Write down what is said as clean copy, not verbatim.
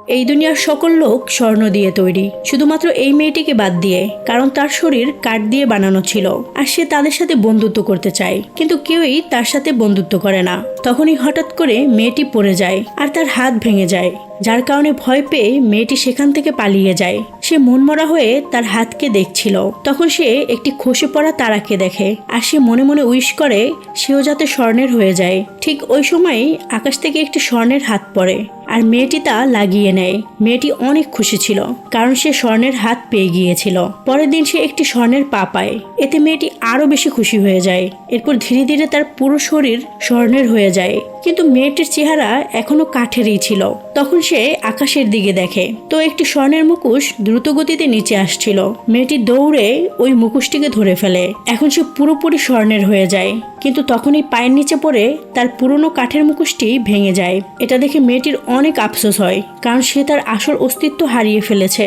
এই দুনিয়ার সকল লোক স্বর্ণ দিয়ে তৈরি, শুধুমাত্র এই মেয়েটিকে বাদ দিয়ে, কারণ তার শরীর কাঠ দিয়ে বানানো ছিল আর সে তাদের সাথে বন্ধুত্ব করতে চায়, কিন্তু কেউই তার সাথে বন্ধুত্ব করে না। তখনই হঠাৎ করে মেয়েটি পড়ে যায় আর তার হাত ভেঙে যায়, যার কারণে ভয় পেয়ে মেয়েটি সেখান থেকে পালিয়ে যায়। সে মনমরা হয়ে তার হাতকে দেখছিল, তখন সে একটি খসে পড়া তারাকে দেখে আর সে মনে মনে উইশ করে সেও যাতে স্বর্ণের হয়ে যায়। ঠিক ওই সময়ই আকাশ থেকে একটি স্বর্ণের হাত পড়ে আর মেয়েটি তা লাগিয়ে নেয়। মেয়েটি অনেক খুশি ছিল, কারণ সে স্বর্ণের হাত পেয়ে গিয়েছিল। পরের দিন সে একটি স্বর্ণের পা পায়, এতে মেয়েটি আরো বেশি খুশি হয়ে যায়। এরপর ধীরে ধীরে তার পুরো শরীর স্বর্ণের হয়ে যায়, কিন্তু মেয়েটির চেহারা এখনো কাঠেরই ছিল। তখন সে আকাশের দিকে দেখে, তো একটি স্বর্ণের মুখোশ দ্রুত গতিতে নিচে আসছিল। মেয়েটি দৌড়ে ওই মুখোশটিকে ধরে ফেলে। এখন সে পুরোপুরি স্বর্ণের হয়ে যায়, কিন্তু তখনই পায়ের নিচে পড়ে তার পুরনো কাঠের মুখোশটি ভেঙে যায়। এটা দেখে মেয়েটির অনেক আফসোস হয়, কারণ সে তার আসল অস্তিত্ব হারিয়ে ফেলেছে।